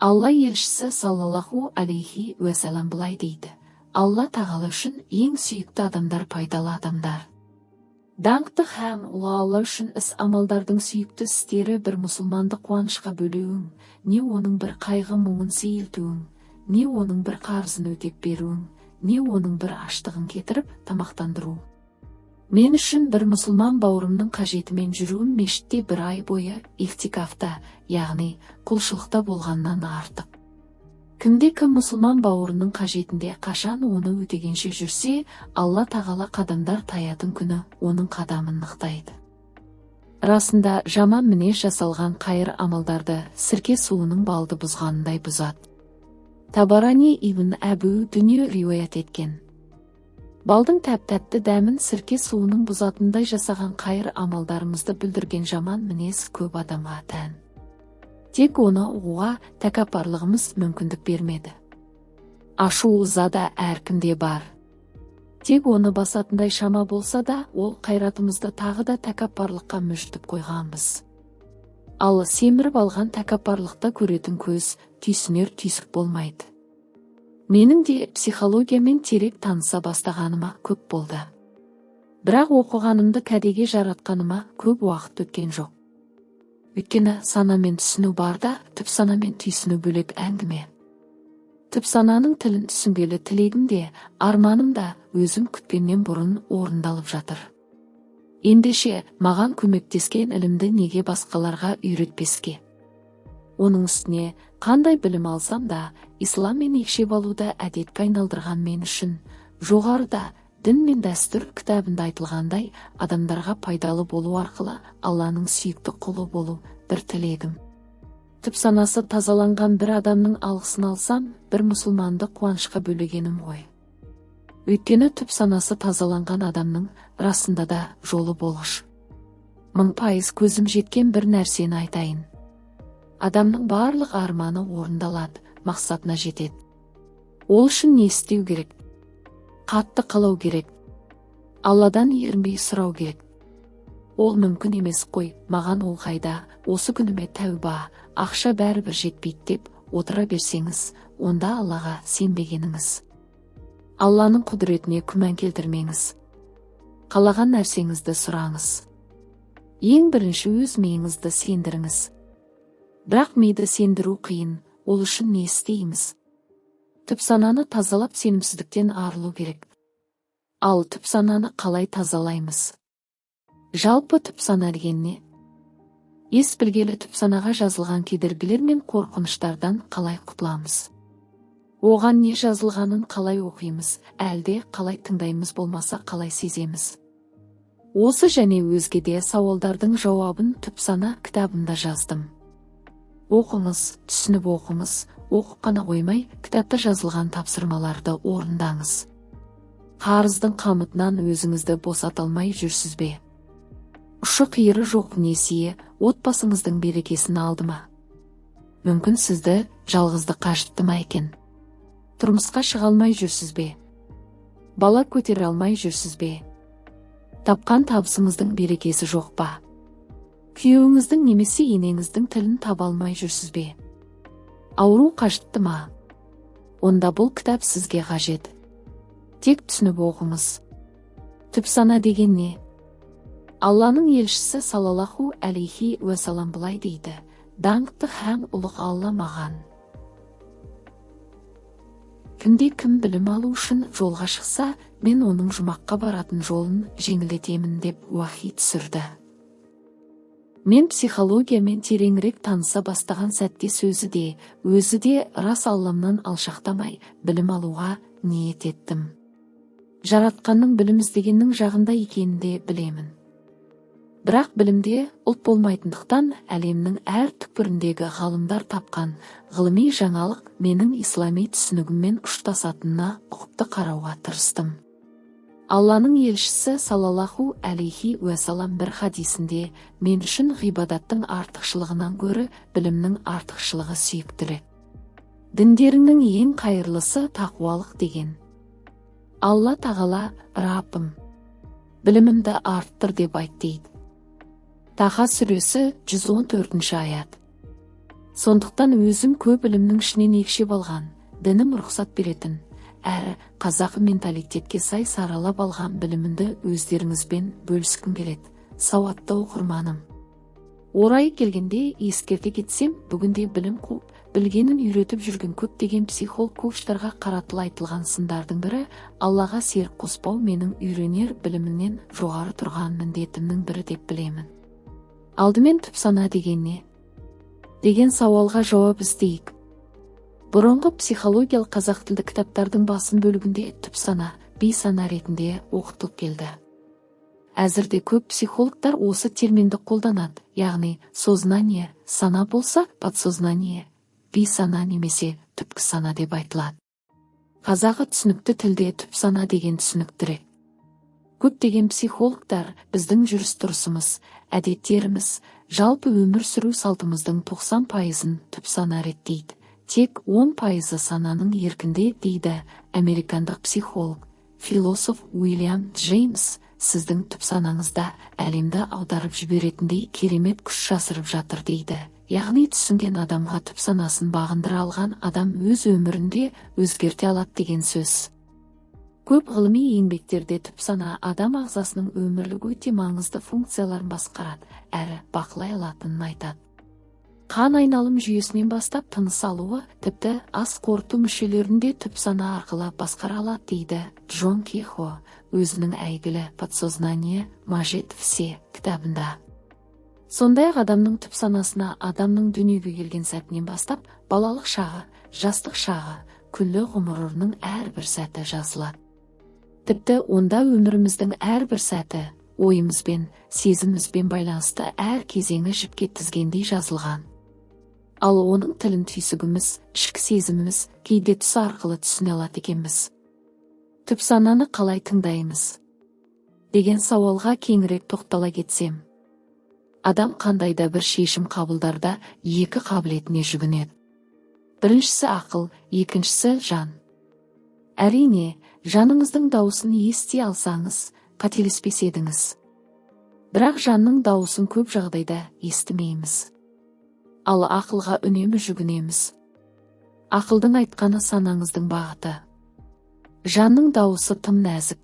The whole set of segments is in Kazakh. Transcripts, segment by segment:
Алла елшісі саллаллаху алейхи уәсәлам былай дейді. Алла тағала үшін ең сүйікті адамдар пайдалы адамдар. Даңқты һәм ұлы Алла үшін іс амалдардың сүйікті істері бір мұсылманды қуанышқа бөлеуің, не оның бір қайғы мұңын сейілтуің, не оның бір қарызын өтеп беруің, не оның бір аштығын кетіріп тамақтандыру. Мен үшін бір мұсылман бауырымның қажетімен жүруім мешітте бір ай бойы ихтикафта, яғни құлшылықта болғаннан артық. Кімде-кім мұсылман бауырының қажетінде қашан оны өтегенше жүрсе, Алла тағала қадамдар таятын күні оның қадамын нықтайды. Расында жаман мінез жасалған қайыр амалдарды сірке суының балды бұзғанындай бұзады. Табарани ибн Әбу Дүние риуаят еткен. Балдың тәп-тәтті дәмін сірке суының бұзатындай жасаған қайыр амалдарымызды білдірген жаман мінез көп адамға тән. Тек оны ұғуға тәкаппарлығымыз мүмкіндік бермеді. Ашу-ыза да әркімде бар. Тек оны басатындай шама болса да, ол қайратымызды тағы да тәкаппарлыққа мүжітіп қойғанбыз. Ал семіріп алған тәкаппарлықта көретін көз түйсінер түйсік болмайды. Менің де психологиямен терек таныса бастағаныма көп болды. Бірақ оқығанымды кәдеге жаратқаныма көп уақыт өткен жоқ. Өйткені санамен түсіну бар да, түп санамен түйсіну бөлек әңгіме. Түп сананың тілін түсінгелі тілегім де, арманым да өзім күткеннен бұрын орындалып жатыр. Ендеше маған көмектескен ілімді неге басқаларға үйретпеске? Оның үстіне қандай білім алсам да, ислам мен екшеп алуды әдетке айналдырған мен үшін, жоғарыда дін мен дәстүр кітабында айтылғандай, адамдарға пайдалы болу арқылы Алланың сүйікті құлы болу бір тілегім. Түп санасы тазаланған бір адамның алғысын алсам, бір мұсылманды қуанышқа бөлегенім ғой. Өйткені түп санасы тазаланған адамның расында да жолы болғыш. 1000% көзім жеткен бір нәрсені айтайын. Адамның барлық арманы орындалады, мақсатына жетеді. Ол үшін не істеу керек? Қатты қалау керек. Алладан ерінбей сұрау керек. Ол мүмкін емес қой, маған ол қайда, осы күніме тәуба, ақша бәрібір жетпейді деп отыра берсеңіз, онда Аллаға сенбегеніңіз. Алланың құдіретіне күмән келтірмеңіз. Қалаған нәрсеңізді сұраңыз. Ең бірінші өз миыңызды сендіріңіз. Бірақ миды сендіру қиын, ол үшін не істейміз? Түп сананы тазалап сенімсіздіктен арылу керек. Ал түп сананы қалай тазалаймыз? Жалпы түп сана деген не? Ес білгелі түп санаға жазылған кедергілер мен қорқыныштардан қалай құтыламыз? Оған не жазылғанын қалай оқимыз, әлде қалай тыңдаймыз, болмаса қалай сеземіз? Осы және өзге де сауалдардың жауабын түп сана кітабында жаздым. Оқыңыз, түсініп оқыңыз, оқып қана қоймай, кітапта жазылған тапсырмаларды орындаңыз. Қарыздың қамытынан өзіңізді босата алмай жүрсіз бе? Ұшы-қиыры жоқ несие отбасыңыздың берекесін алды ма? Мүмкін сізді жалғыздыққа жытты ма екен? Тұрмысқа шыға алмай жүрсіз бе? Бала көтере алмай жүрсіз бе? Тапқан табысыңыздың берекесі жоқ па? Күйеуіңіздің немесе енеңіздің тілін таба алмай жүрсіз бе? Ауру қажытты ма? Онда бұл кітап сізге қажет. Тек түсініп оқыңыз. Түп сана деген не? Алланың елшісі саллаллаху алейхи уәсалам былай дейді: даңқты һәм ұлық Алла маған. Кімде-кім білім алу үшін жолға шықса, мен оның жұмаққа баратын жолын жеңілдетемін деп уахи түсірді. Мен психологиямен тереңірек таныса бастаған сәтте өзі де рас Алламнан алшақтамай білім алуға ниет еттім. Жаратқанның білім іздегеннің жағында екенін де білемін. Бірақ білімде ұлт болмайтындықтан әлемнің әр түкпіріндегі ғалымдар тапқан ғылыми жаңалық менің ислами түсінігіммен ұштасатынына ұқыпты қарауға тырыстым. Алланың елшісі саллаллаху алейхи уәсалам бір хадисінде мен үшін ғибадаттың артықшылығынан гөрі білімнің артықшылығы сүйіктірек. Діндеріңнің ең қайырлысы тақуалық деген. Алла тағала Раббым, білімімді арттыр деп айт дейді. Таха сүресі 114 аят. Сондықтан өзім көп ілімнің ішінен екшеп алған, дінім рұқсат беретін, әрі қазақы менталитетке сай саралап алған білімімді өздеріңізбен бөліскім келеді, сауатты оқырманым. Орайы келгенде ескерте кетсем, бүгінде білім қуып, білгенін үйретіп жүрген көптеген психолог коучтарға қаратыла айтылған сындардың бірі, Аллаға серік қоспау менің үйренер білімімнен жоғары тұрған міндетімнің бірі деп білемін. Алдымен түп сана деген не? Деген сауалға жауап іздейік. Бұрынғы психологиялық қазақ тілді кітаптардың басым бөлігінде түп сана, бейсана ретінде оқытылып келді. Әзірде көп психологтар осы терминді қолданады, яғни сознание сана болса, подсознание бейсана немесе түпкі сана деп айтылады. Қазағы түсінікті тілде түп сана деген түсініктірек. Көптеген психологтар біздің жүріс-тұрысымыз, әдеттеріміз, жалпы өмір сүру салтымыздың 90%-ын түп сана реттейді. Тек 10% сананың еркінде дейді американдық психолог, философ Уильям Джеймс. Сіздің түп санаңызда әлемді аударып жіберетіндей керемет күш жасырып жатыр дейді. Яғни түсінген адамға түп санасын бағындыра алған адам өз өмірінде өзгерте алады деген сөз. Көп ғылыми еңбектерде түп сана адам ағзасының өмірлік өте маңызды функцияларын басқарады, әрі бақылай алатынын айтады. Қан айналым жүйесінен бастап тыныс алуы, тіпті ас қорыту мүшелерінде түп сана арқылы басқара алады дейді Джон Кехо өзінің әйгілі «Подсознание мажет все» кітабында. Сондай-ақ адамның түп санасына адамның дүниеге келген сәтінен бастап, балалық шағы, жастық шағы, күллі ғұмырының әрбір сәті жазылады. Тіпті онда өміріміздің әрбір сәті, ойымызбен, сезімімізбен байланысты әр кезеңі жіпке тізгендей жазылған. Ал оның тілін түйсігіміз, ішкі сезіміміз кейде түс арқылы түсіне алады екенбіз. Түп сананы қалай тыңдаймыз? Деген сауалға кеңірек тоқтала кетсем. Адам қандайда бір шешім қабылдарда екі қабілетіне жүгінеді. Біріншісі ақыл, екіншісі жан. Әрине, жаныңыздың дауысын ести алсаңыз, қателеспес едіңіз. Бірақ жанның дауысын көп жағдайда естімейміз. Ал ақылға үнемі жүгінеміз. Ақылдың айтқаны санаңыздың бағыты. Жанның дауысы тым нәзік.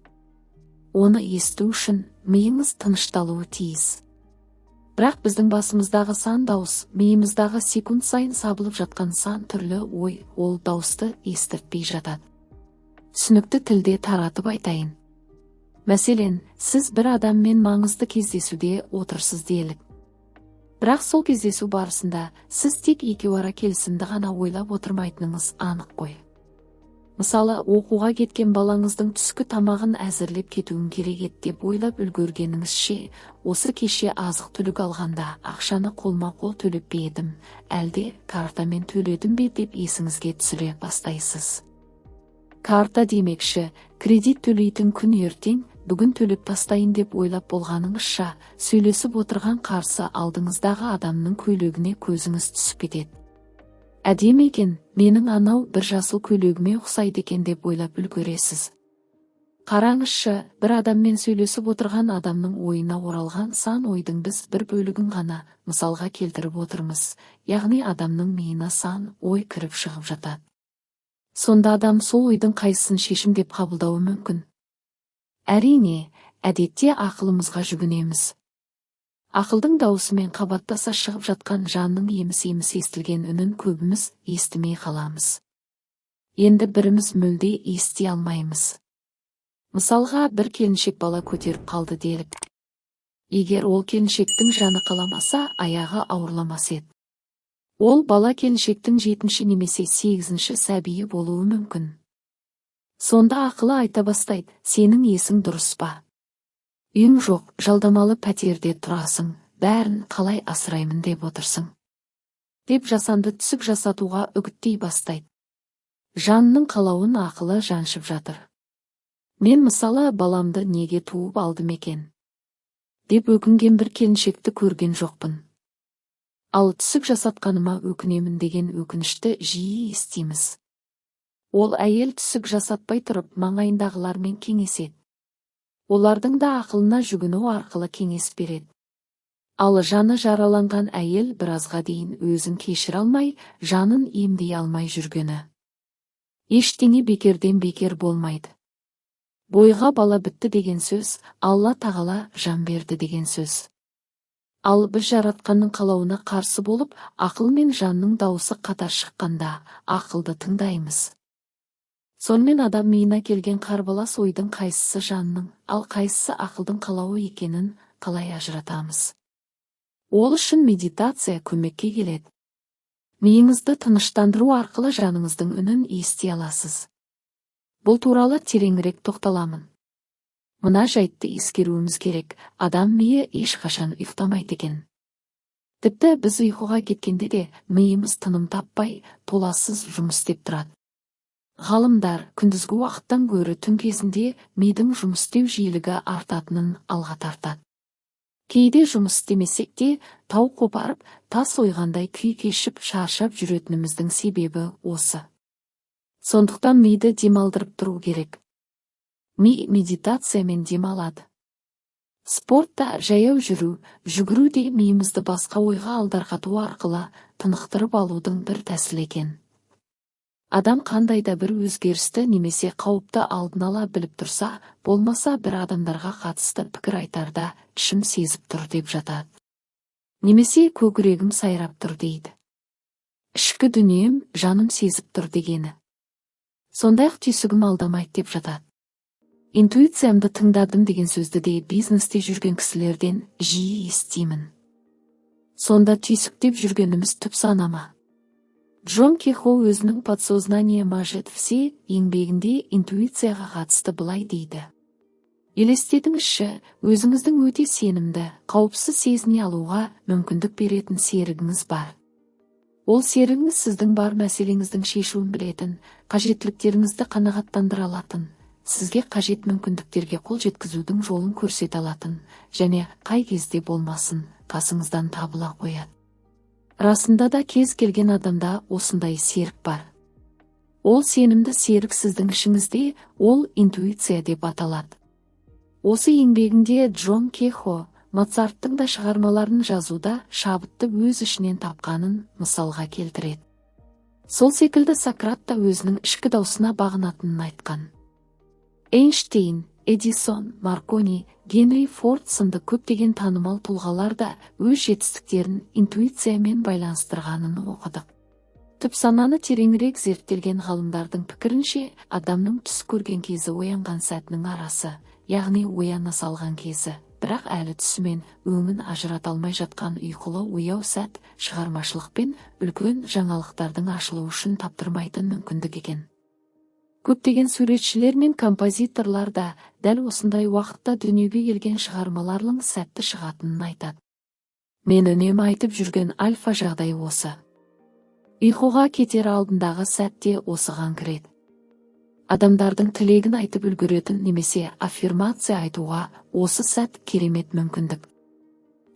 Оны есту үшін миыңыз тынышталуы тиіс. Бірақ біздің басымыздағы сан дауыс, миымыздағы секунд сайын сабылып жатқан сан түрлі ой, ол дауысты естіртпей жатады. Түсінікті тілде таратып айтайын. Мәселен, сіз бір адаммен маңызды кездесуде отырсыз делік. Бірақ сол кездесу барысында сіз тек екеуара келісімді ғана ойлап отырмайтыныңыз анық қой. Мысалы, оқуға кеткен балаңыздың түскі тамағын әзірлеп кетуін керек еді деп ойлап үлгергеніңізше, осы кеше азық-түлік алғанда ақшаны қолма-қол төлеп пе едім, әлде картамен төледім бе деп есіңізге түсіре бастайсыз. Карта демекші, кредит төлейтін күн ертең, бүгін төлеп тастайын деп ойлап болғаныңызша, сөйлесіп отырған қарсы алдыңыздағы адамның көйлегіне көзіңіз түсіп кетеді. Әдемі екен, менің анау бір жасыл көйлегіме ұқсайды екен деп ойлап үлгересіз. Қараңызшы, бір адаммен сөйлесіп отырған адамның ойына оралған сан ойдың біз бір бөлігін ғана мысалға келтіріп отырмыз, яғни адамның миына сан ой кіріп шығып жатады. Сонда адам сол ойдың қайсысын шешім деп қабылдауы мүмкін? Әрине, әдетте ақылымызға жүгінеміз. Ақылдың даусымен қабаттаса шығып жатқан жанның еміс-еміс естілген үнін көбіміз естімей қаламыз. Енді біріміз мүлде ести алмаймыз. Мысалға, бір келіншек бала көтеріп қалды делік. Егер ол келіншектің жаны қаламаса, аяғы ауырламас еді. Ол бала келіншектің 7-ші немесе 8-ші сәбиі болуы мүмкін. Сонда ақылы айта бастайды, сенің есің дұрыс па? Үйің жоқ, жалдамалы пәтерде тұрасың, бәрін қалай асыраймын деп отырсың. Деп жасанды түсік жасатуға үгіттей бастайды. Жанның қалауын ақылы жаншып жатыр. Мен мысалы баламды неге туып алдым екен? Деп өкінген бір келіншекті көрген жоқпын. Ал түсік жасатқаныма өкінемін деген өкінішті жиі естиміз. Ол әйел түсік жасатпай тұрып маңайындағылармен кеңеседі. Олардың да ақылына жүгіну арқылы кеңес береді. Ал жаны жараланған әйел біразға дейін өзін кешіре алмай, жанын емдей алмай жүргені. Ештеңе бекерден бекер болмайды. Бойға бала бітті деген сөз, Алла тағала жан берді деген сөз. Ал біз жаратқанның қалауына қарсы болып, ақыл мен жанның дауысы қатар шыққанда, ақылды тыңдаймыз. Сонымен адам миына келген қарбалас ойдың қайсысы жанның, ал қайсысы ақылдың қалауы екенін қалай ажыратамыз? Ол үшін медитация көмекке келеді. Миыңызды тыныштандыру арқылы жаныңыздың үнін ести аласыз. Бұл туралы тереңірек тоқталамын. Мына жайтты ескеруіміз керек, адам миы ешқашан ұйықтамайды екен. Тіпті біз ұйқыға кеткенде де миымыз тыным таппай, толассыз жұмыс істеп тұрады. Ғалымдар күндізгі уақыттан гөрі түн кезінде мидың жұмыс істеу жиілігі артатынын алға тартады. Кейде жұмыс істемесек те, тау қопарып, тас ойғандай күй кешіп шаршап жүретініміздің себебі осы. Сондықтан миды демалдырып тұру керек. Ми медитациямен демалады. Спортта жаяу жүру, жүгіру де миымызды басқа ойға алдарқату арқылы тынықтырып алудың бір тәсілі екен. Адам қандайда бір өзгерісті немесе қауіпті алдын ала біліп тұрса, болмаса бір адамдарға қатысты пікір айтарда ішім сезіп тұр деп жатады. Немесе көкірегім сайрап тұр дейді. Ішкі дүнием, жаным сезіп тұр дегені. Сондай-ақ түйсігім алдамайды деп жатады. Интуициямды тыңдадым деген сөзді де бизнесте жүрген кісілерден жиі естимін. Сонда түйсіктеп жүргеніміз түп санама. Джон Кихо өзінің подсознание мажет все еңбегінде интуицияға қатысты былай дейді. Елестетіңізші, өзіңіздің өте сенімді, қауіпсіз сезіне алуға мүмкіндік беретін серігіңіз бар. Ол серігіңіз сіздің бар мәселеңіздің шешуін білетін, қажеттіліктеріңізді қанағаттандыра алатын, сізге қажет мүмкіндіктерге қол жеткізудің жолын көрсете алатын, және қай кезде болмасын, қасыңыздан табыла қояды. Расында да кез келген адамда осындай серік бар. Ол сенімді серік сіздің ішіңізде, ол интуиция деп аталады. Осы еңбегінде Джон Кихо Моцарттың да шығармаларын жазуда шабытты өз ішінен тапқанын мысалға келтіреді. Сол секілді Сократ та өзінің ішкі даусына бағынатынын айтқан. Эйнштейн, Эдисон, Маркони, Генри Форд сынды көптеген танымал тұлғалар да өз жетістіктерін интуициямен байланыстырғанын оқыдық. Түп сананы тереңірек зерттелген ғалымдардың пікірінше, адамның түс көрген кезі оянған сәтінің арасы, яғни ояна салған кезі, бірақ әлі түсімен өңін ажырата алмай жатқан ұйқылы ояу сәт шығармашылық пен үлкен жаңалықтардың ашылуы үшін таптырмайтын мүмкіндік екен. Көптеген суретшілер мен композиторлар да дәл осындай уақытта дүниеге келген шығармаларының сәтті шығатынын айтады. Мен үнемі айтып жүрген альфа жағдайы осы. Ұйқыға кетер алдындағы сәтте осыған кіреді. Адамдардың тілегін айтып үлгеретін немесе аффирмация айтуға осы сәт керемет мүмкіндік.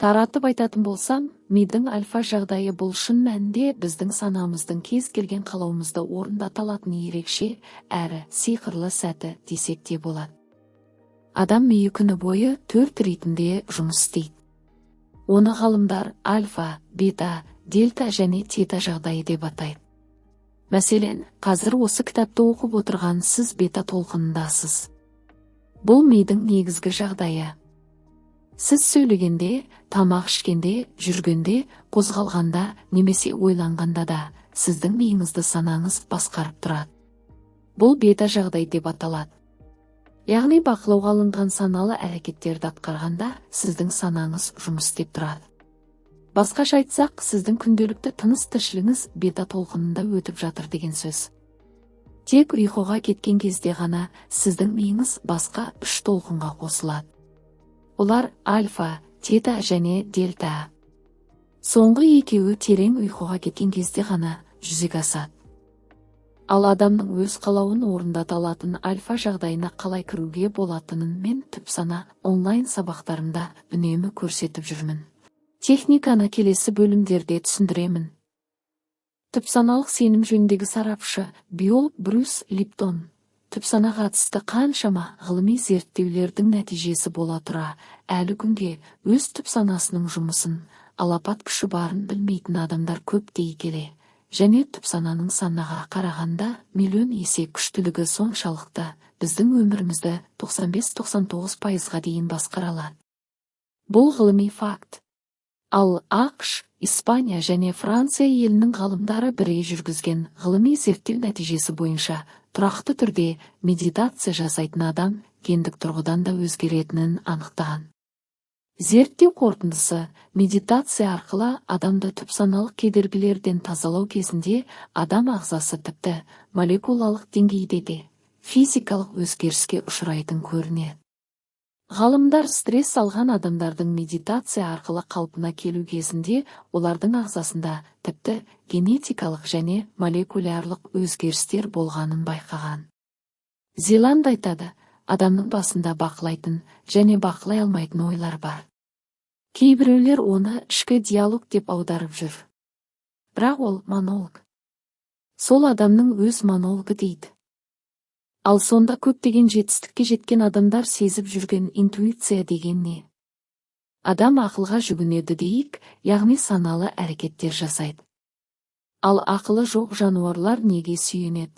Таратып айтатын болсам, мидың альфа жағдайы бұл шын мәнінде біздің санамыздың кез келген қалауымызды орындата алатын ерекше әрі сиқырлы сәті десек те болады. Адам миы күні бойы 4 ритмде жұмыс істейді. Оны ғалымдар альфа, бета, дельта және тета жағдайы деп атайды. Мәселен, қазір осы кітапты оқып отырған сіз бета толқынындасыз. Бұл мидың негізгі жағдайы. Сіз сөйлегенде, тамақ ішкенде, жүргенде, қозғалғанда немесе ойланғанда да сіздің миыңызды санаңыз басқарып тұрады. Бұл бета жағдай деп аталады. Яғни бақылауға алынған саналы әрекеттерді атқарғанда сіздің санаңыз жұмыс істеп тұрады. Басқаша айтсақ, сіздің күнделікті тыныс тіршілігіңіз бета толқынында өтіп жатыр деген сөз. Тек ұйқыға кеткен кезде ғана сіздің миыңыз басқа 3 толқынға қосылады. Олар альфа, тета және дельта. Соңғы екеуі терең ұйқыға кеткен кезде ғана жүзеге асады. Ал адамның өз қалауын орындата алатын альфа жағдайына қалай кіруге болатынын мен түп сана онлайн сабақтарымда үнемі көрсетіп жүрмін. Техниканы келесі бөлімдерде түсіндіремін. Түп саналық сенім жөніндегі сарапшы, биолог Брюс Липтон түп санаға қатысты қаншама ғылыми зерттеулердің нәтижесі бола тұра, әлі күнге өз түп санасының жұмысын, алапат күші барын білмейтін адамдар көп дей келе, және түп сананың санаға қарағанда миллион есе күштілігі соншалықты біздің өмірімізді 95-99%-ға дейін басқара алады. Бұл ғылыми факт. Ал ақш, Испания және Франция елінің ғалымдары бірге жүргізген ғылыми зерттеу нәтижесі бойынша тұрақты түрде медитация жасайтын адам гендік тұрғыдан да өзгеретінін анықтаған. Зерттеу қорытындысы медитация арқылы адамды түпсаналық кедергілерден тазалау кезінде адам ағзасы тіпті молекулалық деңгейде де физикалық өзгеріске ұшырайтын көрінеді. Ғалымдар стресс алған адамдардың медитация арқылы қалпына келу кезінде олардың ағзасында тіпті генетикалық және молекулярлық өзгерістер болғанын байқаған. Зеланд айтады, адамның басында бақылайтын және бақылай алмайтын ойлар бар. Кейбіреулер оны ішкі диалог деп аударып жүр. Бірақ ол монолог. Сол адамның өз монологы дейді. Ал сонда көптеген жетістікке жеткен адамдар сезіп жүрген интуиция деген не? Адам ақылға жүгінеді дейік, яғни саналы әрекеттер жасайды. Ал ақылы жоқ жануарлар неге сүйенеді?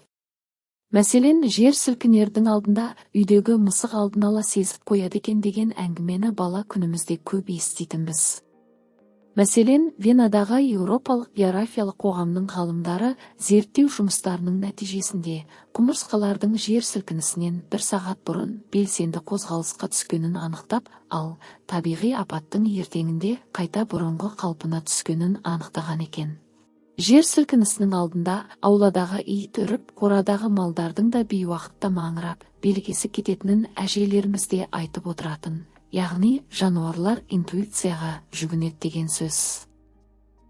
Мәселен, жер сілкінердің алдында үйдегі мысық алдын ала сезіп қояды екен деген әңгімені бала күнімізде көп еститінбіз. Мәселен, Венадағы Еуропалық географиялық қоғамның ғалымдары зерттеу жұмыстарының нәтижесінде құмырсқалардың жер сілкінісінен 1 сағат бұрын белсенді қозғалысқа түскенін анықтап, ал табиғи апаттың ертеңінде қайта бұрынғы қалпына түскенін анықтаған екен. Жер сілкінісінің алдында ауладағы ит үріп, қорадағы малдардың да бейуақытта маңырап, белгісі кететінін әжелерімізде айтып отыратын. Яғни, жануарлар интуицияға жүгінеді деген сөз.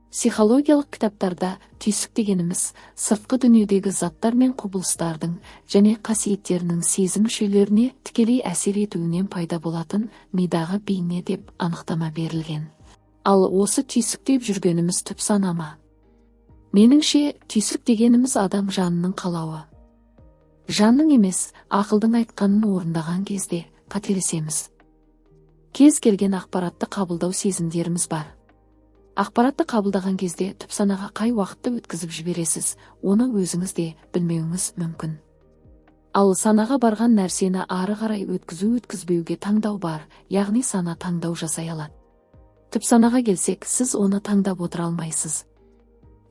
Психологиялық кітаптарда түйсік дегеніміз сыртқы дүниедегі заттар мен құбылыстардың және қасиеттерінің сезім мүшелеріне тікелей әсер етуінен пайда болатын мидағы бейне деп анықтама берілген. Ал осы түйсік деп жүргеніміз түп сана ма? Меніңше, түйсік дегеніміз адам жанының қалауы. Жанның емес, ақылдың айтқанын орындаған кезде қателесеміз. Кез келген ақпаратты қабылдау сезімдеріміз бар. Ақпаратты қабылдаған кезде түп санаға қай уақытты өткізіп жібересіз, оны өзіңіз де білмеуіңіз мүмкін. Ал санаға барған нәрсені ары қарай өткізбеуге таңдау бар, яғни сана таңдау жасай алады. Түп санаға келсек, сіз оны таңдап отыра алмайсыз.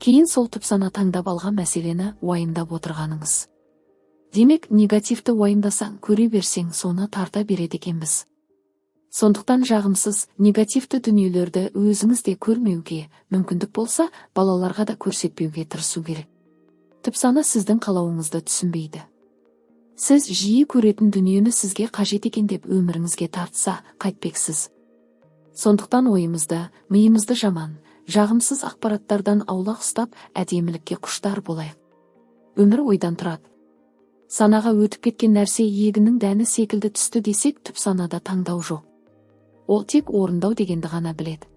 Кейін сол түп сана таңдап алған мәселені уайымдап отырғаныңыз. Демек, негативті уайымдасаң, көре берсең, соны тарта береді екенбіз. Сондықтан жағымсыз, негативті дүниелерді өзіңізде көрмеуге, мүмкіндік болса, балаларға да көрсетпеуге тырысу керек. Түп сана сіздің қалауыңызды түсінбейді. Сіз жиі көретін дүниені сізге қажет екен деп өміріңізге тартса, қайтпексіз. Сондықтан ойымызды, миымызды жаман, жағымсыз ақпараттардан аулақ ұстап, әдемілікке құштар болайық. Өмір ойдан тұрады. Санаға өтіп кеткен нәрсе егіннің дәні секілді түсті десек, түп санада таңдау жоқ. Ол тек орындау дегенді ғана біледі.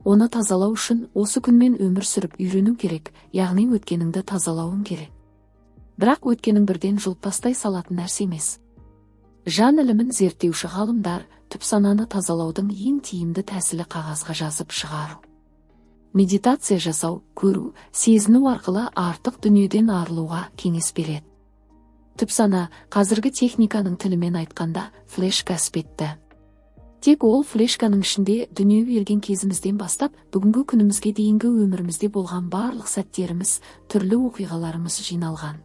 Оны тазалау үшін осы күнмен өмір сүріп үйрену керек, яғни өткеніңді тазалауың керек. Бірақ өткенің бірден жұлып тастай салатын нәрсе емес. Жан ілімін зерттеуші ғалымдар түп сананы тазалаудың ең тиімді тәсілі қағазға жазып шығару. Медитация жасау, көру, сезіну арқылы артық дүниеден арылуға кеңес береді. Түп сана қазіргі техниканың тілімен айтқанда флешка іспетті. Тек ол флешканың ішінде дүние берген кезімізден бастап, бүгінгі күнімізге дейінгі өмірімізде болған барлық сәттеріміз, түрлі оқиғаларымыз жиналған.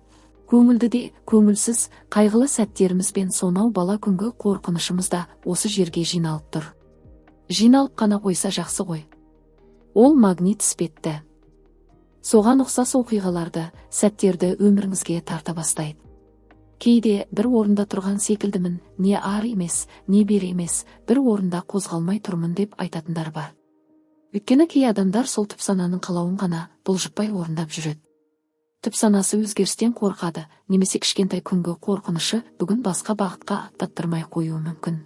Көңілді де, көңілсіз, қайғылы сәттеріміз бен сонау бала күнгі қорқынышымыз да осы жерге жиналып тұр. Жиналып қана қойса жақсы ғой. Ол магнит іспетті. Соған ұқсас оқиғаларды, сәттерді өміріңізге тарта бастайды. Кейде бір орында тұрған секілдімін, не ар емес, не бер емес, бір орында қозғалмай тұрмын деп айтатындар бар. Өйткені кей адамдар сол түп сананың қалауын ғана бұлжытпай орындап жүреді. Түп санасы өзгерістен қорқады, немесе кішкентай күнгі қорқынышы бүгін басқа бағытқа аттаттырмай қоюы мүмкін.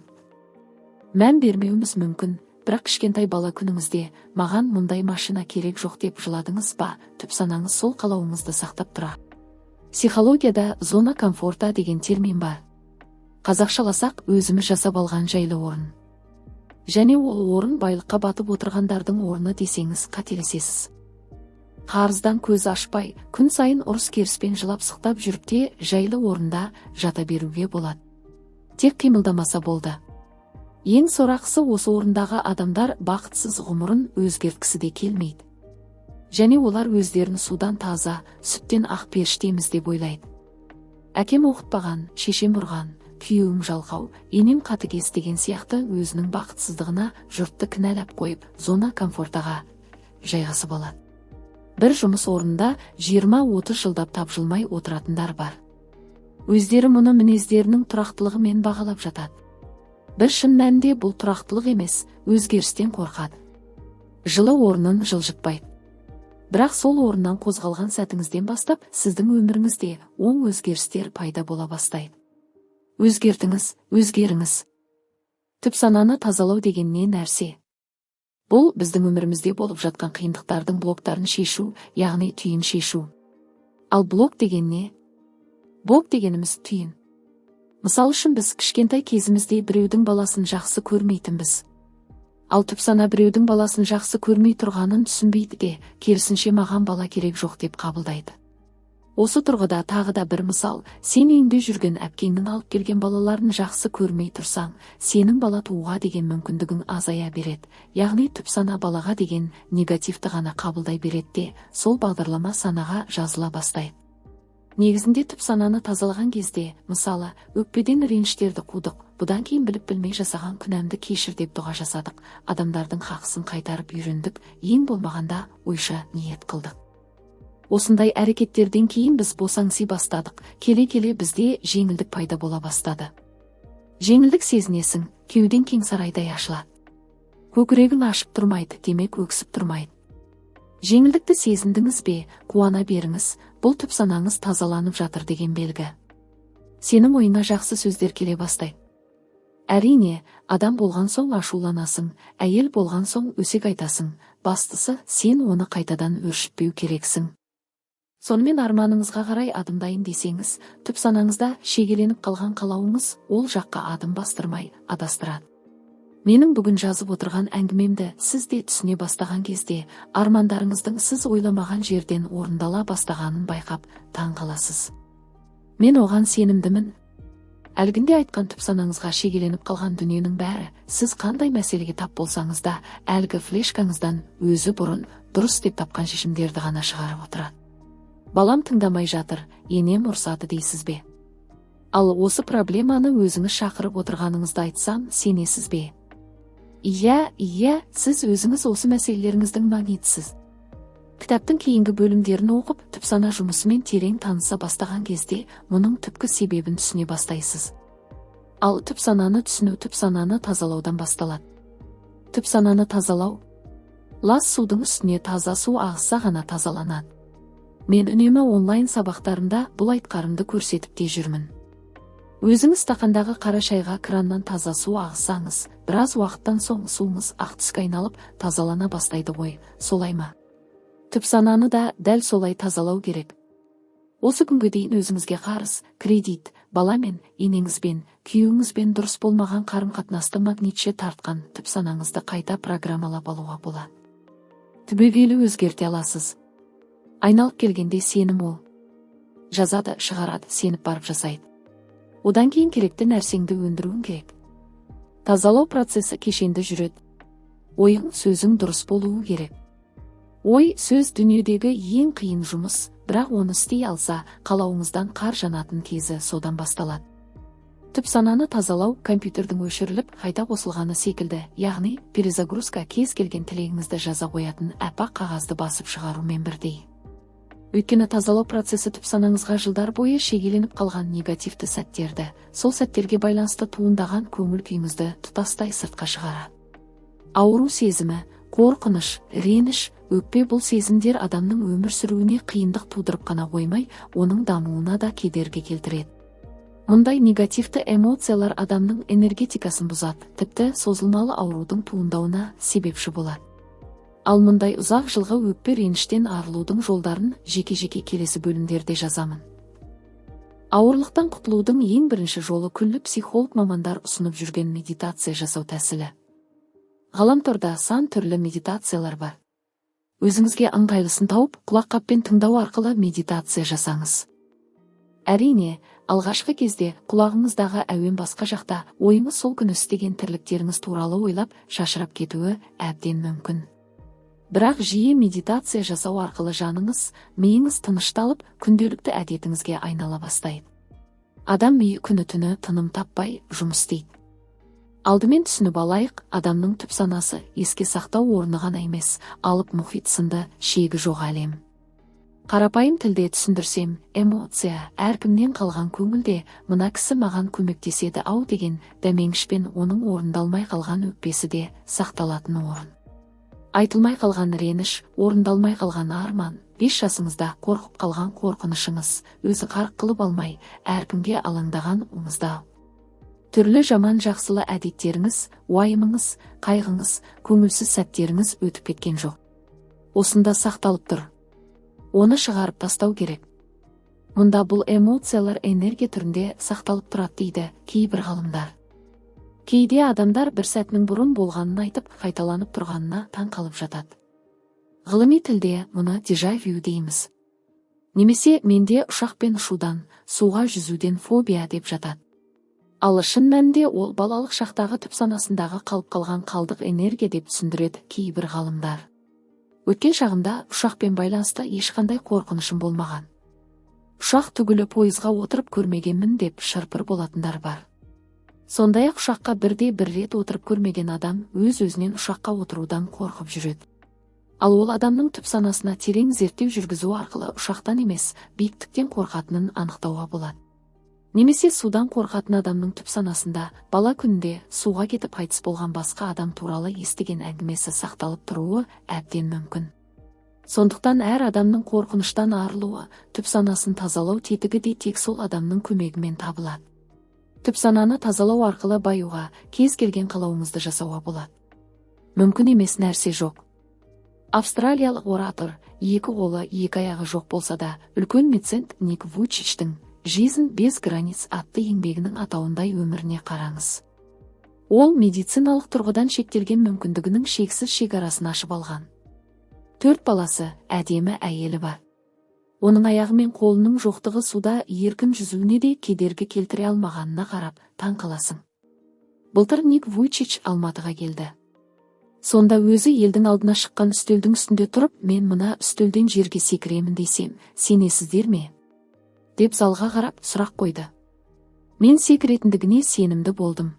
Мән бермеуіміз мүмкін, бірақ кішкентай бала күніңізде маған мұндай машина керек жоқ деп жыладыңыз ба, түп санаңыз сол қалауыңызды сақтап тұра. Психологияда зона комфорта деген термин бар. Қазақшаласақ өзіміз жасап алған жайлы орын. Және ол орын байлыққа батып отырғандардың орны десеңіз қателесесіз. Қарыздан көз ашпай, күн сайын ұрыс керіспен жылап сықтап жүріп те жайлы орында жата беруге болады. Тек қимылдамаса болды. Ең сорақысы осы орындағы адамдар бақытсыз ғұмырын өзгерткісі де келмейді. Және олар өздерін судан таза, сүттен ақ періштеміз деп ойлайды. Әкем оқытпаған, шешем ұрған, күйеуім жалқау, енем қатыгез деген сияқты өзінің бақытсыздығына жұртты кінәлап қойып, зона комфортаға жайғасып алады. Бір жұмыс орнында 20-30 жылдап тапжылмай отыратындар бар. Өздері мұны мінездерінің тұрақтылығымен бағалап жатады. Бір шын мәнінде бұл тұрақтылық емес, өзгерістен қорқады. Жылы орнын жылжытпайды. Бірақ сол орыннан қозғалған сәтіңізден бастап, сіздің өміріңізде оң өзгерістер пайда бола бастайды. Өзгертіңіз, өзгеріңіз. Түп сананы тазалау деген не нәрсе? Бұл біздің өмірімізде болып жатқан қиындықтардың блоктарын шешу, яғни түйін шешу. Ал блок деген не? Блок дегеніміз түйін. Мысал үшін біз кішкентай кезімізде біреудің баласын жақсы көрмейтінбіз. Ал түп сана біреудің баласын жақсы көрмей тұрғанын түсінбейді де, керісінше маған бала керек жоқ деп қабылдайды. Осы тұрғыда тағы да бір мысал, сен үйінде жүрген әпкеңнің алып келген балаларын жақсы көрмей тұрсаң, сенің бала тууға деген мүмкіндігің азая береді. Яғни түп сана балаға деген негативті ғана қабылдай береді де, сол бағдарлама санаға жазыла бастайды. Негізінде түп сананы тазалаған кезде, мысалы, өкпеден реніштерді қудық, бұдан кейін біліп білмей жасаған күнәмді кешір деп дұға жасадық, адамдардың хақысын қайтарып үйрендік, ең болмағанда ойша ниет қылдық. Осындай әрекеттерден кейін біз босаңси бастадық, келе-келе бізде жеңілдік пайда бола бастады. Жеңілдік сезінесің, кеуден кең сарайдай ашылады. Көкірегің ашып тұрмайды, демек өксіп тұрмайды. Жеңілдікті сезіндіңіз бе, қуана беріңіз, бұл түп санаңыз тазаланып жатыр деген белгі. Сенің ойыңа жақсы сөздер келе бастайды. Әрине, адам болған соң ашуланасың, әйел болған соң өсек айтасың, бастысы сен оны қайтадан өршітпеу керексің. Сонымен арманыңызға қарай адымдайын десеңіз, түп санаңызда шегеленіп қалған қалауыңыз ол жаққа адым бастырмай адастырады. Менің бүгін жазып отырған әңгімемді сіз де түсіне бастаған кезде, армандарыңыздың сіз ойламаған жерден орындала бастағанын байқап таң қаласыз. Мен оған сенімдімін. Әлгінде айтқан түп санаңызға шегеленіп қалған дүниенің бәрі, сіз қандай мәселеге тап болсаңыз да, әлгі флешкаңыздан өзі бұрын дұрыс деп тапқан шешімдерді ғана шығарып отырады. Балам тыңдамай жатыр, енем ұрсады дейсіз бе? Ал осы проблеманы өзіңіз шақырып отырғаныңызды айтсам, сенесіз бе? Иә, сіз өзіңіз осы мәселелеріңіздің магнитісіз. Кітаптың кейінгі бөлімдерін оқып, түп сана жұмысымен терең таныса бастаған кезде, мұның түпкі себебін түсіне бастайсыз. Ал түп сананы түсіну түп сананы тазалаудан басталады. Түп сананы тазалау. Лас судың үстіне таза су ағызса ғана тазаланады. Мен үнемі онлайн сабақтарында бұл айтқарымды көрсетіп те жүрмін. Өзіңіз стақандағы қара шайға краннан таза су ағызсаңыз, біраз уақыттан соң суыңыз ақ түске айналып тазалана бастайды ғой, солай ма? Түп сананы да дәл солай тазалау керек. Осы күнге дейін өзіңізге қарыз, кредит, баламен, енеңізбен, күйеуіңізбен дұрыс болмаған қарым-қатынасты магнитше тартқан түп санаңызды қайта программалап алуға болады. Түбегейлі өзгерте аласыз. Айналып келгенде сенім ол. Жазады, шығарады, сеніп барып жасайды. Одан кейін керекті нәрсеңді өндіруің керек. Тазалау процесі кешенді жүреді. Ойың, сөзің дұрыс болуы керек. Ой, сөз дүниедегі ең қиын жұмыс, бірақ оны істей алса, қалауыңыздан қар жанатын кезі содан басталады. Түп сананы тазалау компьютердің өшіріліп, қайта қосылғаны секілді, яғни перезагрузка кез келген тілегіңізді жаза қоятын әппақ қағазды басып шығарумен бірдей. Өйткені тазалау процесі түп санаңызға жылдар бойы шегеленіп қалған негативті сәттерді, сол сәттерге байланысты туындаған көңіл күйіңізді тұтастай сыртқа шығарады. Ауру сезімі, қорқыныш, реніш, өкпе бұл сезімдер адамның өмір сүруіне қиындық тудырып қана қоймай, оның дамуына да кедергі келтіреді. Мұндай негативті эмоциялар адамның энергетикасын бұзады, тіпті созылмалы аурудың туындауына себепші болады. Ал мұндай ұзақ жылғы өкпе реніштен арылудың жолдарын жеке-жеке келесі бөлімдерде жазамын. Ауырлықтан құтылудың ең бірінші жолы күллі психолог мамандар ұсынып жүрген медитация жасау тәсілі. Ғаламторда сан түрлі медитациялар бар. Өзіңізге ыңғайлысын тауып, құлаққаппен тыңдау арқылы медитация жасаңыз. Әрине, алғашқы кезде құлағыңыздағы әуен басқа жақта, ойыңыз сол күні істеген тірліктеріңіз туралы ойлап шашырап кетуі әбден мүмкін. Бірақ жиі медитация жасау арқылы жаныңыз, миыңыз тынышталып, күнделікті әдетіңізге айнала бастайды. Адам миы күні-түні тыным таппай жұмыс істейді. Алдымен түсініп алайық, адамның түп санасы еске сақтау орны ғана емес, алып мұхит сынды шегі жоқ әлем. Қарапайым тілде түсіндірсем, эмоция, әркімнен қалған көңілде, мына кісі маған көмектеседі-ау деген дәмеңішпен оның орындалмай қалған өкпесі де сақталатын орын. Айтылмай қалған реніш, орындалмай қалған арман, 5 жасыңызда қорқып қалған қорқынышыңыз, өзі қарқ қылып алмай, әркімге алаңдаған оңызда. Түрлі жаман жақсылы әдеттеріңіз, уайымыңыз, қайғыңыз, көңілсіз сәттеріңіз өтіп кеткен жоқ. Осында сақталып тұр. Оны шығарып тастау керек. Мұнда бұл эмоциялар энергия түрінде сақталып тұрады дейді кейбір ғалымдар. Кейде адамдар бір сәтінің бұрын болғанын айтып, қайталанып тұрғанына таң қалып жатады. Ғылыми тілде мұны дежавю дейміз. Немесе менде ұшақпен ұшудан, суға жүзуден фобия деп жатады. Ал шын мәнінде ол балалық шақтағы түп санасындағы қалып қалған қалдық энергия деп түсіндіреді кейбір ғалымдар. Өткен шағымда ұшақпен байланысты ешқандай қорқынышым болмаған. Ұшақ түгілі пойызға отырып көрмегенмін деп шырпыр болатындар бар. Сондай-ақ ұшаққа бір рет отырып көрмеген адам өз-өзінен ұшаққа отырудан қорқып жүреді. Ал ол адамның түп санасына терең зерттеу жүргізу арқылы ұшақтан емес, биіктіктен қорқатынын анықтауға болады. Немесе судан қорқатын адамның түп санасында бала күнінде суға кетіп қайтыс болған басқа адам туралы естіген әңгімесі сақталып тұруы әбден мүмкін. Сондықтан әр адамның қорқыныштан арылуы, түп санасын тазалау тетігі де тек сол адамның көмегімен табылады. Түп сананы тазалау арқылы баюға, кез келген қалауыңызды жасауға болады. Мүмкін емес нәрсе жоқ. Австралиялық оратор, 2 қолы 2 аяғы жоқ болса да, үлкен мецент Ник Вуйчичтің «Жизнь без границ» атты еңбегінің атауындай өміріне қараңыз. Ол медициналық тұрғыдан шектелген мүмкіндігінің шексіз шекарасын ашып алған. 4 баласы, әдемі әйелі бар. Оның аяғы мен қолының жоқтығы суда еркін жүзуіне де кедергі келтіре алмағанына қарап таң қаласың. Былтыр Ник Вуйчич Алматыға келді. Сонда өзі елдің алдына шыққан үстелдің үстінде тұрып, мен мына үстелден жерге секіремін десем, сенесіздер ме? Деп залға қарап сұрақ қойды. Мен секіретіндігіне сенімді болдым.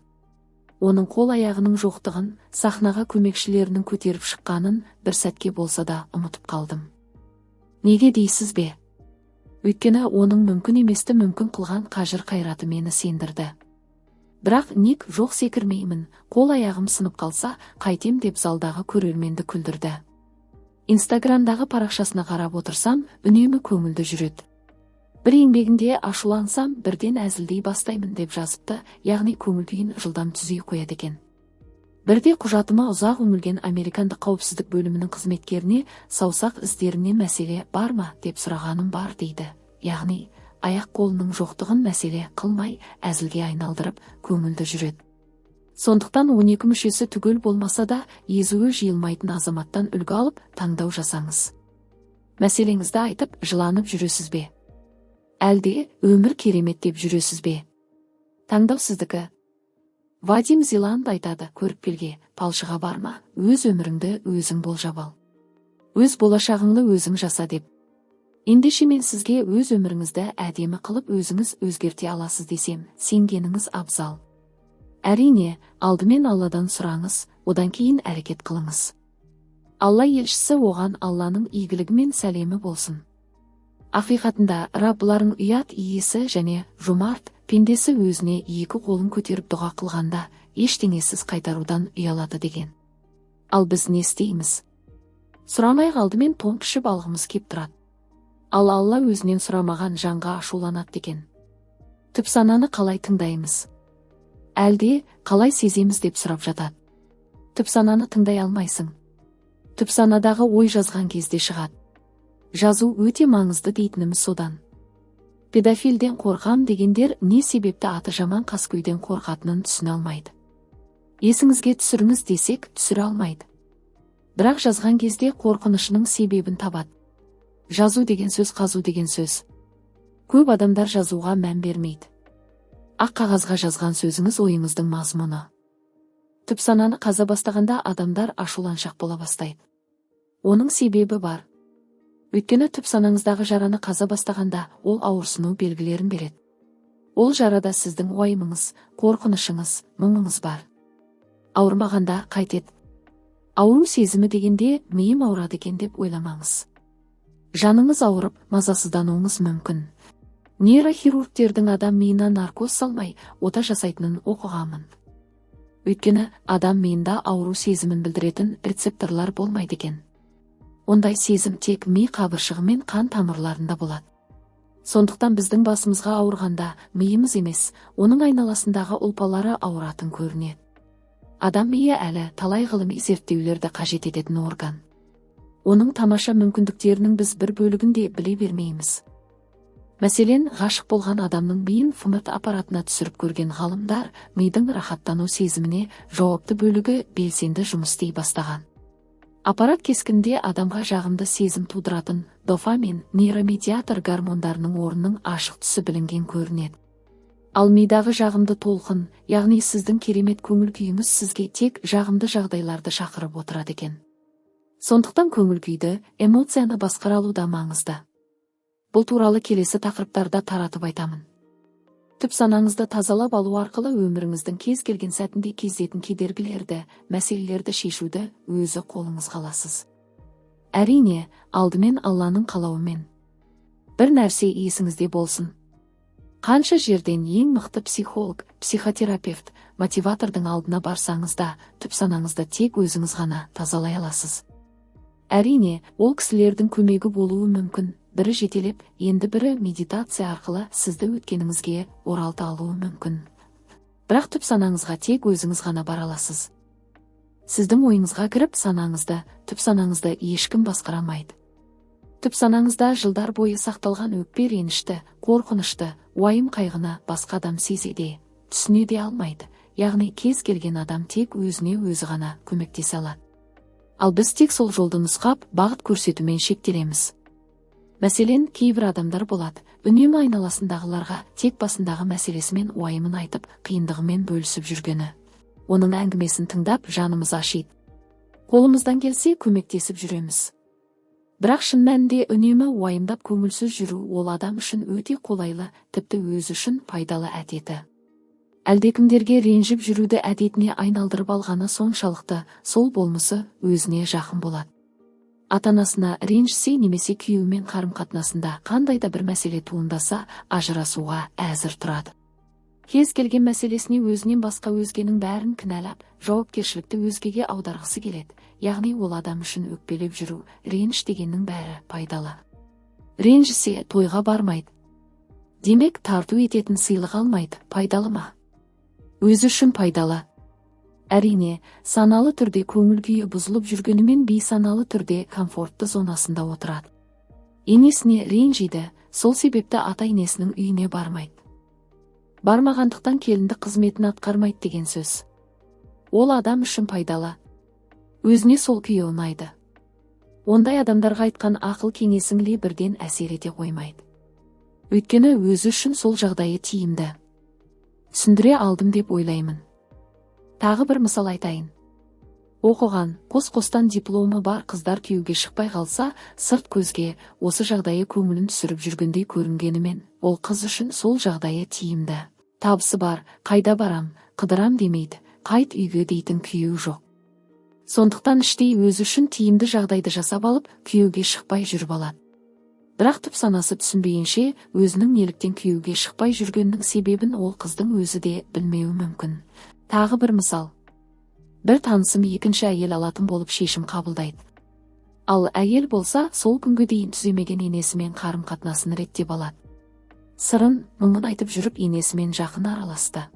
Оның қол аяғының жоқтығын, сахнаға көмекшілерінің көтеріп шыққанын бір сәтке болса да ұмытып қалдым. Неге дейсіз бе? Өйткені оның мүмкін еместі мүмкін қылған қажыр қайраты мені сендірді. Бірақ Ник жоқ секірмеймін, қол аяғым сынып қалса, қайтем деп залдағы көрерменді күлдірді. Инстаграмдағы парақшасына қарап отырсам, үнемі көңілді жүреді. Бір еңбегінде ашулансам, бірден әзілдей бастаймын деп жазыпты, яғни көңіл-күйін жылдам түзей қояды екен. Бірде құжатыма ұзақ үңілген американдық қауіпсіздік бөлімінің қызметкеріне саусақ іздеріне мәселе бар ма деп сұрағаным бар дейді. Яғни, аяқ қолының жоқтығын мәселе қылмай, әзілге айналдырып, көңілді жүреді. Сондықтан 12 мүшесі түгел болмаса да, езуі жиылмайтын азаматтан үлгі алып, таңдау жасаңыз. Мәселеңізді айтып, жыланып жүресіз бе? Әлде өмір керемет деп жүресіз бе? Таңдау сіздікі. Вадим Зеланд айтады, көріпкелге, палшыға барма, өз өміріңді өзің болжап ал. Өз болашағыңды өзің жаса деп. Ендеше мен сізге өз өміріңізді әдемі қылып өзіңіз өзгерте аласыз десем, сенгеніңіз абзал. Әрине, алдымен Алладан сұраңыз, одан кейін әрекет қылыңыз. Алла елшісі оған Алланың игілігі мен сәлемі болсын. Ақиқатында Раббыларың ұят иесі және жұмарт, пендесі өзіне 2 қолын көтеріп дұға қылғанда, ештеңесіз қайтарудан ұялады деген. Ал біз не істейміз? Сұрамай алдымен тоңкішіп алғымыз кеп тұрады. Ал Алла өзінен сұрамаған жанға ашуланады деген. Түп сананы қалай тыңдаймыз? Әлде қалай сеземіз деп сұрап жатады. Түп сананы тыңдай алмайсың. Түп санадағы ой жазған кезде шығады. Жазу өте маңызды дейтініміз содан. Педофилден қорқам дегендер не себепті аты жаман қаскөйден қорқатынын түсіне алмайды. Есіңізге түсіріңіз десек, түсіре алмайды. Бірақ жазған кезде қорқынышының себебін табады. Жазу деген сөз, қазу деген сөз. Көп адамдар жазуға мән бермейді. Ақ қағазға жазған сөзіңіз ойыңыздың мазмұны. Түп сананы қаза бастағанда адамдар ашуланшақ бола бастайды. Оның себебі бар. Өйткені түп санаңыздағы жараны қаза бастағанда ол ауырсыну белгілерін береді. Ол жарада сіздің уайымыңыз, қорқынышыңыз, мұңыңыз бар. Ауырмағанда қайтеді. Ауру сезімі дегенде миым ауырады екен деп ойламаңыз. Жаныңыз ауырып, мазасыздануыңыз мүмкін. Нейрохирургтердің адам миына наркоз салмай, ота жасайтынын оқығанмын. Өйткені адам миында ауру сезімін білдіретін рецепторлар болмайды екен. Ондай сезім тек ми қабыршығы мен қан тамырларында болады. Сондықтан біздің басымызға ауырғанда миымыз емес, оның айналасындағы ұлпалары ауыратын көрінеді. Адам миы әлі талай ғылыми зерттеулерді қажет ететін орган. Оның тамаша мүмкіндіктерінің біз бір бөлігін де біле бермейміз. Мәселен, ғашық болған адамның миын ФМРТ аппаратына түсіріп көрген ғалымдар мидың рахаттану сезіміне жауапты бөлігі белсенді жұмыс істей бастаған. Аппарат кескінде адамға жағымды сезім тудыратын дофамин нейромедиатор гормондарының орнының ашық түсі білінген көрінеді. Ал мидағы жағымды толқын, яғни сіздің керемет көңіл күйіңіз сізге тек жағымды жағдайларды шақырып отырады екен. Сондықтан көңіл күйді, эмоцияны басқара алу да маңызды. Бұл туралы келесі тақырыптарда таратып айтамын. Түп санаңызды тазалап алу арқылы өміріңіздің кез келген сәтінде кездесетін кедергілерді, мәселелерді шешуді өзі қолыңызға аласыз. Әрине, алдымен Алланың қалауымен. Бір нәрсе есіңізде болсын. Қанша жерден ең мықты психолог, психотерапевт, мотиватордың алдына барсаңыз да, түп санаңызды тек өзіңіз ғана тазалай аласыз. Әрине, ол кісілердің көмегі болуы мүмкін. Бірі жетелеп, енді бірі медитация арқылы сізді өткеніңізге оралта алуы мүмкін. Бірақ түп санаңызға тек өзіңіз ғана бара аласыз. Сіздің ойыңызға кіріп түп санаңызды ешкім басқара алмайды. Түп санаңызда жылдар бойы сақталған өкпе ренішті, қорқынышты, уайым қайғыны басқа адам сезеде, түсіне де алмайды. Яғни кез келген адам тек өзіне өзі ғана көмектесе алады. Ал біз тек сол жолды нұсқап, бағыт көрсетумен шектелеміз. Мәселен, кейбір адамдар болады, үнемі айналасындағыларға тек басындағы мәселесімен уайымын айтып, қиындығымен бөлісіп жүргені. Оның әңгімесін тыңдап, жанымыз ашиды. Қолымыздан келсе, көмектесіп жүреміз. Бірақ шын мәнінде үнемі уайымдап көңілсіз жүру ол адам үшін өте қолайлы, тіпті өзі үшін пайдалы әдеті. Әлдекімдерге ренжіп жүруді әдетіне айналдырып алғаны соншалықты, сол болмысы өзіне жақын болады. Ата-анасына ренжісе немесе күйеуімен қарым-қатынасында қандай да бір мәселе туындаса, ажырасуға әзір тұрады. Кез келген мәселесіне өзінен басқа өзгенің бәрін кінәлап, жауапкершілікті өзгеге аударғысы келеді. Яғни ол адам үшін өкпелеп жүру, реніш дегеннің бәрі пайдалы. Ренжісе тойға бармайды. Демек, тарту ететін сыйлық алмайды, пайдалы ма? Өзі үшін пайдалы. Әрине, саналы түрде көңіл күйі бұзылып жүргенімен бейсаналы түрде комфортты зонасында отырады. Енесіне ренжиді, сол себепті ата-енесінің үйіне бармайды. Бармағандықтан келінді қызметін атқармайды деген сөз. Ол адам үшін пайдалы. Өзіне сол күйі ұнайды. Ондай адамдарға айтқан ақыл кеңесіңле бірден әсер ете қоймайды. Өйткені өзі үшін сол жағдайы тиімді. Түсіндіре алдым деп ойлаймын. Тағы бір мысал айтайын. Оқыған, қос-қостан дипломы бар қыздар күйеуге шықпай қалса, сырт көзге осы жағдайы көңілін түсіріп жүргендей көрінгенімен, ол қыз үшін сол жағдайы тиімді. Табысы бар, қайда барам, қыдырам демейді, қайт үйге дейтін күйеу жоқ. Сондықтан іштей өзі үшін тиімді жағдайды жасап алып, күйеуге шықпай жүріп алады. Бірақ түп санасы түсінбейінше, өзінің неліктен күйеуге шықпай жүргеннің себебін ол қыздың өзі де білмеуі мүмкін. Тағы бір мысал. Бір танысым екінші әйел алатын болып шешім қабылдайды. Ал әйел болса, сол күнге дейін түземеген енесімен қарым-қатынасын реттеп алады. Сырын, мұңын айтып жүріп енесімен жақын араласты.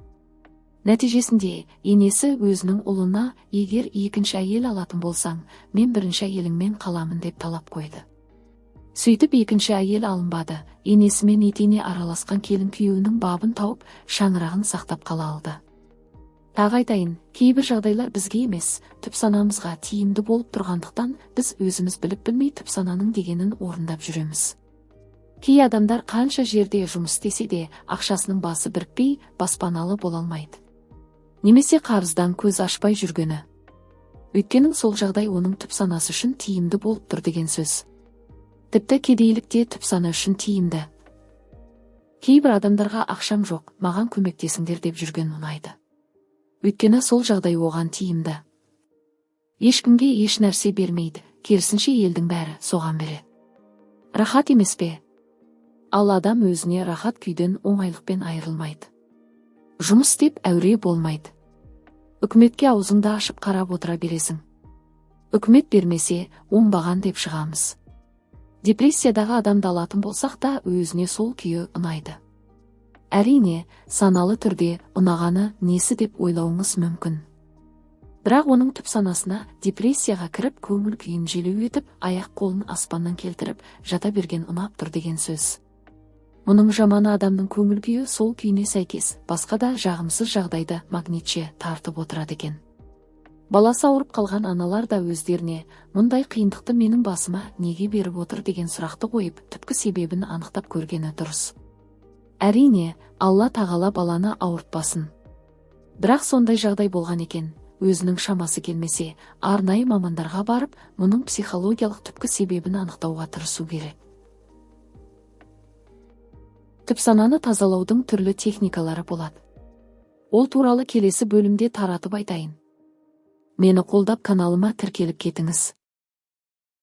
Нәтижесінде, енесі өзінің ұлына, егер екінші әйел алатын болсаң, мен бірінші әйеліңмен қаламын деп талап қойды. Сөйтіп екінші әйел алынбады, енесімен етене араласқан келін күйеуінің бабын тауып, шаңырағын сақтап қала алды. Тағы айтайын, кейбір жағдайлар бізге емес, түп санамызға тиімді болып тұрғандықтан, біз өзіміз біліп білмей түп сананың дегенін орындап жүреміз. Кей адамдар қанша жерде жұмыс істесе де, ақшасының басы бірікпей, баспаналы бола алмайды. Немесе қарыздан көз ашпай жүргені. Өйткені сол жағдай оның түп санасы үшін тиімді болып тұр деген сөз. Тіпті кедейлікте түп сана үшін тиімді. Кейбір адамдарға ақшам жоқ, маған көмектесіңдер деп жүрген ұнайды. Өйткені сол жағдай оған тиімді. Ешкімге еш нәрсе бермейді, керісінше елдің бәрі соған береді. Рахат емес пе? Ал адам өзіне рахат күйден оңайлықпен айырылмайды. Жұмыс істеп әуре болмайды. Үкіметке аузыңды ашып қарап отыра бересің. Үкімет бермесе, оңбаған деп шығамыз. Депрессиядағы адамды алатын болсақ та өзіне сол күйі ұнайды. Әрине, саналы түрде ұнағаны несі деп ойлауыңыз мүмкін. Бірақ оның түп санасына депрессияға кіріп көңіл күйін желеу етіп, аяқ қолын аспаннан келтіріп, жата берген ұнап тұр деген сөз. Мұның жаманы адамның көңіл күйі сол күйіне сәйкес, басқа да жағымсыз жағдайды магнитше тартып отырады екен. Баласы ауырып қалған аналар да өздеріне, мұндай қиындықты менің басыма неге беріп отыр деген сұрақты қойып, түпкі себебін анықтап көргені дұрыс. Әрине, Алла тағала баланы ауыртпасын. Бірақ сондай жағдай болған екен, өзінің шамасы келмесе, арнайы мамандарға барып, мұның психологиялық түпкі себебін анықтауға тырысу керек. Түп сананы тазалаудың түрлі техникалары болады. Ол туралы келесі бөлімде таратып айтайын. Мені қолдап каналыма тіркеліп кетіңіз.